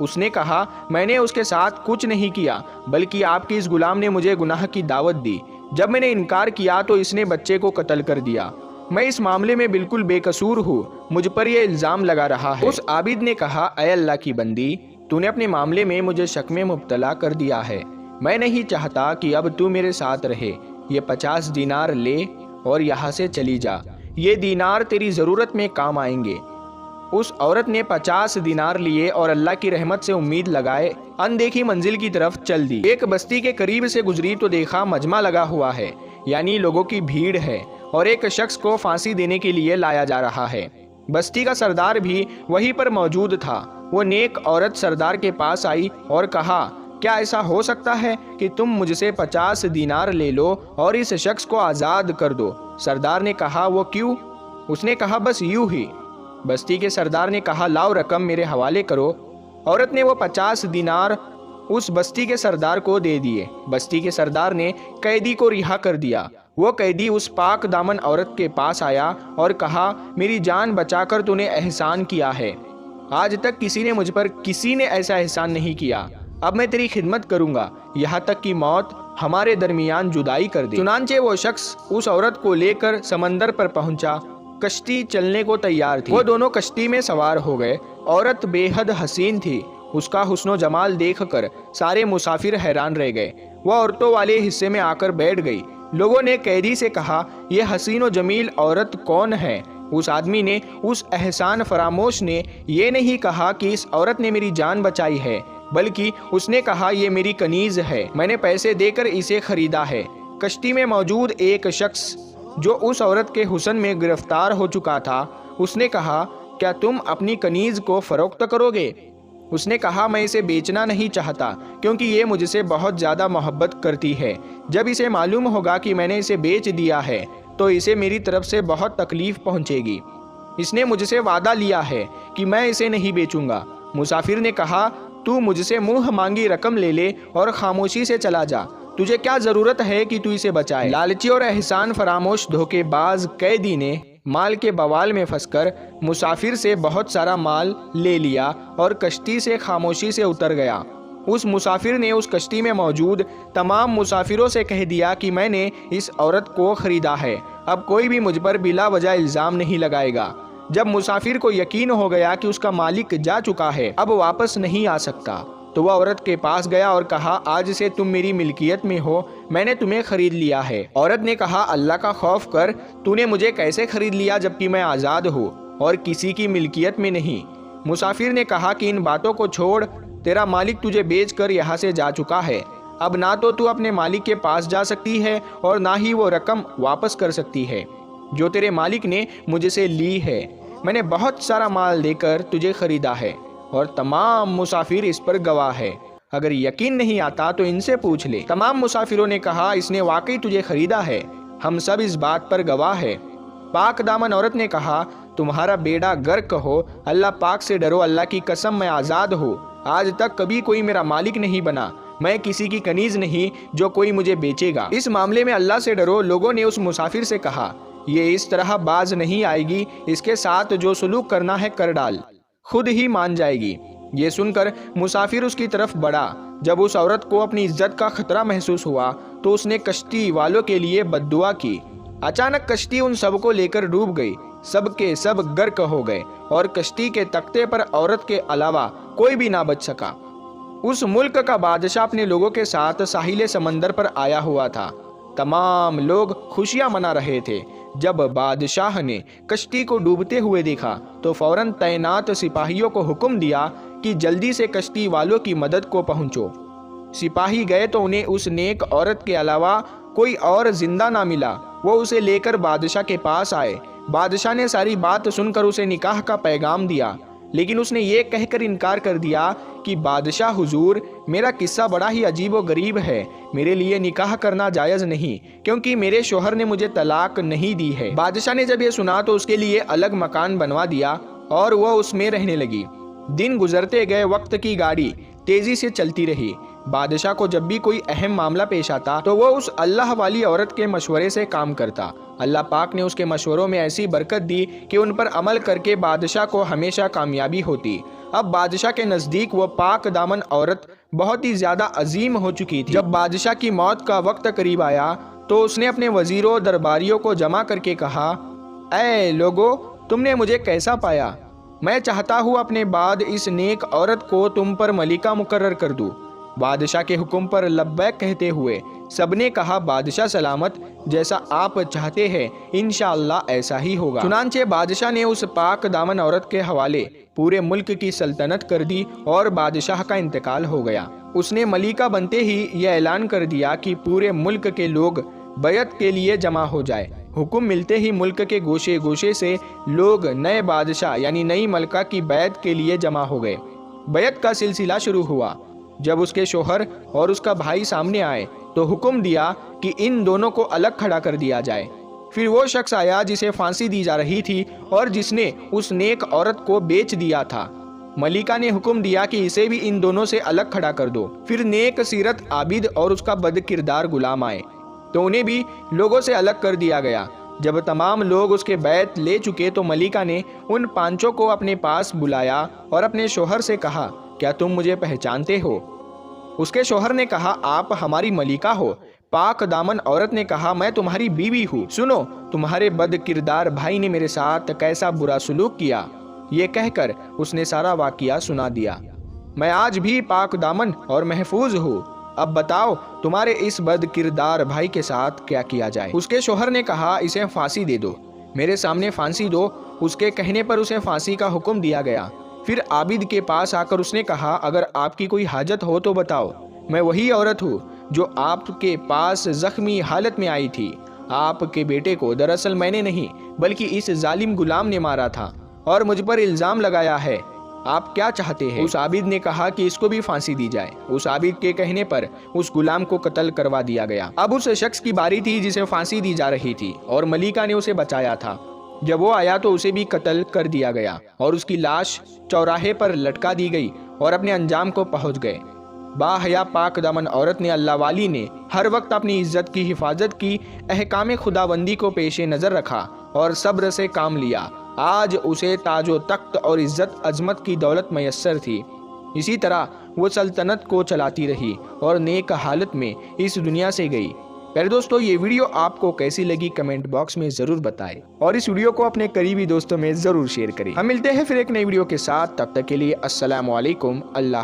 اس نے کہا میں نے اس کے ساتھ کچھ نہیں کیا بلکہ آپ کے اس غلام نے مجھے گناہ کی دعوت دی، جب میں نے انکار کیا تو اس نے بچے کو قتل کر دیا، میں اس معاملے میں بالکل بے قصور ہوں، مجھ پر یہ الزام لگا رہا ہے۔ اس عابد نے کہا اے اللہ کی بندی، تو نے اپنے معاملے میں مجھے شک میں مبتلا کر دیا ہے، میں نہیں چاہتا کہ اب تو میرے ساتھ رہے، یہ 50 دینار لے اور یہاں سے چلی جا، یہ دینار تیری ضرورت میں کام آئیں گے۔ اس عورت نے 50 دینار لیے اور اللہ کی رحمت سے امید لگائے اندیکھی منزل کی طرف چل دی۔ ایک بستی کے قریب سے گزری تو دیکھا مجمع لگا ہوا ہے، یعنی لوگوں کی بھیڑ ہے، اور ایک شخص کو پھانسی دینے کے لیے لایا جا رہا ہے۔ بستی کا سردار بھی وہیں پر موجود تھا۔ وہ نیک عورت سردار کے پاس آئی اور کہا کیا ایسا ہو سکتا ہے کہ تم مجھ سے 50 دینار لے لو اور اس شخص کو آزاد کر دو؟ سردار نے کہا وہ کیوں؟ اس نے کہا بس یوں ہی۔ بستی کے سردار نے کہا لاؤ رقم میرے حوالے کرو۔ عورت نے وہ 50 دینار اس بستی کے سردار کو دے دیے۔ بستی کے سردار نے قیدی کو رہا کر دیا۔ وہ قیدی اس پاک دامن عورت کے پاس آیا اور کہا میری جان بچا کر تو نے احسان کیا ہے، آج تک کسی نے ایسا احسان نہیں کیا، اب میں تیری خدمت کروں گا یہاں تک کہ موت ہمارے درمیان جدائی کر دے۔ چنانچہ وہ شخص اس عورت کو لے کر سمندر پر پہنچا، کشتی چلنے کو تیار تھی، وہ دونوں کشتی میں سوار ہو گئے۔ عورت بے حد حسین تھی، اس کا حسن و جمال دیکھ کر سارے مسافر حیران رہ گئے۔ وہ عورتوں والے حصے میں آ کر بیٹھ گئی۔ لوگوں نے قیدی سے کہا یہ حسین و جمیل عورت کون ہے؟ اس آدمی نے، اس احسان فراموش نے یہ نہیں کہا کہ اس عورت نے میری جان بچائی ہے، بلکہ اس نے کہا یہ میری کنیز ہے، میں نے پیسے دے کر اسے خریدا ہے۔ کشتی میں موجود ایک شخص جو اس عورت کے حسن میں گرفتار ہو چکا تھا، اس نے کہا کیا تم اپنی کنیز کو فروخت کرو گے؟ اس نے کہا میں اسے بیچنا نہیں چاہتا کیونکہ یہ مجھ سے بہت زیادہ محبت کرتی ہے، جب اسے معلوم ہوگا کہ میں نے اسے بیچ دیا ہے تو اسے میری طرف سے بہت تکلیف پہنچے گی، اس نے مجھ سے وعدہ لیا ہے کہ میں اسے نہیں بیچوں گا۔ مسافر نے کہا تو مجھ سے منہ مانگی رقم لے لے اور خاموشی سے چلا جا، تجھے کیا ضرورت ہے کہ تو اسے بچائے؟ لالچی اور احسان فراموش دھوکے باز قیدی نے مال کے بوال میں پھنس کر مسافر سے بہت سارا مال لے لیا اور کشتی سے خاموشی سے اتر گیا۔ اس مسافر نے اس کشتی میں موجود تمام مسافروں سے کہہ دیا کہ میں نے اس عورت کو خریدا ہے، اب کوئی بھی مجھ پر بلا وجہ الزام نہیں لگائے گا۔ جب مسافر کو یقین ہو گیا کہ اس کا مالک جا چکا ہے، اب واپس نہیں آ سکتا، تو وہ عورت کے پاس گیا اور کہا آج سے تم میری ملکیت میں ہو، میں نے تمہیں خرید لیا ہے۔ عورت نے کہا اللہ کا خوف کر، تو نے مجھے کیسے خرید لیا جبکہ میں آزاد ہوں اور کسی کی ملکیت میں نہیں؟ مسافر نے کہا کہ ان باتوں کو چھوڑ، تیرا مالک تجھے بیچ کر یہاں سے جا چکا ہے، اب نہ تو اپنے مالک کے پاس جا سکتی ہے اور نہ ہی وہ رقم واپس کر سکتی ہے جو تیرے مالک نے مجھ سے لی ہے، میں نے بہت سارا مال دے کر تجھے خریدا ہے اور تمام مسافر اس پر گواہ ہے، اگر یقین نہیں آتا تو ان سے پوچھ لے۔ تمام مسافروں نے کہا اس نے واقعی تجھے خریدا ہے، ہم سب اس بات پر گواہ ہے۔ پاک دامن عورت نے کہا تمہارا بیڑا غرق ہو، اللہ پاک سے ڈرو، اللہ کی قسم میں آزاد ہوں، آج تک کبھی کوئی میرا مالک نہیں بنا، میں کسی کی کنیز نہیں جو کوئی مجھے بیچے گا، اس معاملے میں اللہ سے ڈرو۔ لوگوں نے اس مسافر سے کہا یہ اس طرح باز نہیں آئے گی، اس کے ساتھ جو سلوک کرنا ہے کر ڈال، خود ہی مان جائے گی۔ یہ سن کر مسافر اس کی طرف بڑھا۔ جب اس عورت کو اپنی عزت کا خطرہ محسوس ہوا تو اس نے کشتی والوں کے لیے بد دعا کی۔ اچانک کشتی ان سب کو لے کر ڈوب گئی، سب کے سب غرق ہو گئے اور کشتی کے تختے پر عورت کے علاوہ کوئی بھی نہ بچ سکا۔ اس ملک کا بادشاہ اپنے لوگوں کے ساتھ ساحل سمندر پر آیا ہوا تھا، تمام لوگ خوشیاں منا رہے تھے۔ جب بادشاہ نے کشتی کو ڈوبتے ہوئے دیکھا تو فوراً تعینات سپاہیوں کو حکم دیا کہ جلدی سے کشتی والوں کی مدد کو پہنچو۔ سپاہی گئے تو انہیں اس نیک عورت کے علاوہ کوئی اور زندہ نہ ملا، وہ اسے لے کر بادشاہ کے پاس آئے۔ بادشاہ نے ساری بات سن کر اسے نکاح کا پیغام دیا، لیکن اس نے یہ کہہ کر انکار کر دیا کہ بادشاہ حضور، میرا قصہ بڑا ہی عجیب و غریب ہے، میرے لیے نکاح کرنا جائز نہیں کیونکہ میرے شوہر نے مجھے طلاق نہیں دی ہے۔ بادشاہ نے جب یہ سنا تو اس کے لیے الگ مکان بنوا دیا اور وہ اس میں رہنے لگی۔ دن گزرتے گئے، وقت کی گاڑی تیزی سے چلتی رہی۔ بادشاہ کو جب بھی کوئی اہم معاملہ پیش آتا تو وہ اس اللہ والی عورت کے مشورے سے کام کرتا۔ اللہ پاک نے اس کے مشوروں میں ایسی برکت دی کہ ان پر عمل کر کے بادشاہ کو ہمیشہ کامیابی ہوتی۔ اب بادشاہ کے نزدیک وہ پاک دامن عورت بہت ہی زیادہ عظیم ہو چکی تھی۔ جب بادشاہ کی موت کا وقت قریب آیا تو اس نے اپنے وزیروں درباریوں کو جمع کر کے کہا، اے لوگو، تم نے مجھے کیسا پایا؟ میں چاہتا ہوں اپنے بعد اس نیک عورت کو تم پر ملکہ مقرر کر دوں۔ بادشاہ کے حکم پر لبیک کہتے ہوئے سب نے کہا، بادشاہ سلامت، جیسا آپ چاہتے ہیں انشاءاللہ ایسا ہی ہوگا۔ چنانچہ بادشاہ نے اس پاک دامن عورت کے حوالے پورے ملک کی سلطنت کر دی اور بادشاہ کا انتقال ہو گیا۔ اس نے ملکہ بنتے ہی یہ اعلان کر دیا کہ پورے ملک کے لوگ بیعت کے لیے جمع ہو جائے۔ حکم ملتے ہی ملک کے گوشے گوشے سے لوگ نئے بادشاہ یعنی نئی ملکہ کی بیعت کے لیے جمع ہو گئے۔ بیعت کا سلسلہ شروع ہوا۔ جب اس کے شوہر اور اس کا بھائی سامنے آئے تو حکم دیا کہ ان دونوں کو الگ کھڑا کر دیا جائے۔ پھر وہ شخص آیا جسے پھانسی دی جا رہی تھی اور جس نے اس نیک عورت کو بیچ دیا تھا۔ ملکہ نے حکم دیا کہ اسے بھی ان دونوں سے الگ کھڑا کر دو۔ پھر نیک سیرت عابد اور اس کا بد کردار غلام آئے تو انہیں بھی لوگوں سے الگ کر دیا گیا۔ جب تمام لوگ اس کے بیعت لے چکے تو ملکہ نے ان پانچوں کو اپنے پاس بلایا اور اپنے شوہر سے کہا، کیا تم مجھے پہچانتے ہو؟ اس کے شوہر نے کہا، آپ ہماری ملکہ ہو۔ پاک دامن عورت نے کہا، میں تمہاری بیوی ہوں۔ سنو، تمہارے بد کردار بھائی نے میرے ساتھ کیسا برا سلوک کیا۔ یہ کہہ کر اس نے سارا واقعہ سنا دیا۔ میں آج بھی پاک دامن اور محفوظ ہوں۔ اب بتاؤ تمہارے اس بد کردار بھائی کے ساتھ کیا کیا جائے؟ اس کے شوہر نے کہا، اسے پھانسی دے دو، میرے سامنے پھانسی دو۔ اس کے کہنے پر اسے پھانسی کا حکم دیا گیا۔ پھر عابد کے پاس آ کر اس نے کہا، اگر آپ کی کوئی حاجت ہو تو بتاؤ، میں وہی عورت ہوں جو آپ کے پاس زخمی حالت میں آئی تھی۔ آپ کے بیٹے کو دراصل میں نے نہیں بلکہ اس ظالم غلام نے مارا تھا اور مجھ پر الزام لگایا ہے۔ آپ کیا چاہتے ہیں؟ اس عابد نے کہا کہ اس کو بھی پھانسی دی جائے۔ اس عابد کے کہنے پر اس غلام کو قتل کروا دیا گیا۔ اب اس شخص کی باری تھی جسے پھانسی دی جا رہی تھی اور ملکہ نے اسے بچایا تھا۔ جب وہ آیا تو اسے بھی قتل کر دیا گیا اور اس کی لاش چوراہے پر لٹکا دی گئی اور اپنے انجام کو پہنچ گئے۔ با حیا پاک دامن عورت نے اللہ والی نے ہر وقت اپنی عزت کی حفاظت کی، احکام خداوندی کو پیش نظر رکھا اور صبر سے کام لیا۔ آج اسے تاج و تخت اور عزت عظمت کی دولت میسر تھی۔ اسی طرح وہ سلطنت کو چلاتی رہی اور نیک حالت میں اس دنیا سے گئی۔ پیارے دوستو، یہ ویڈیو آپ کو کیسی لگی کمنٹ باکس میں ضرور بتائیں اور اس ویڈیو کو اپنے قریبی دوستوں میں ضرور شیئر کریں۔ ہم ملتے ہیں پھر ایک نئی ویڈیو کے ساتھ، تب تک کے لیے السلام علیکم۔ اللہ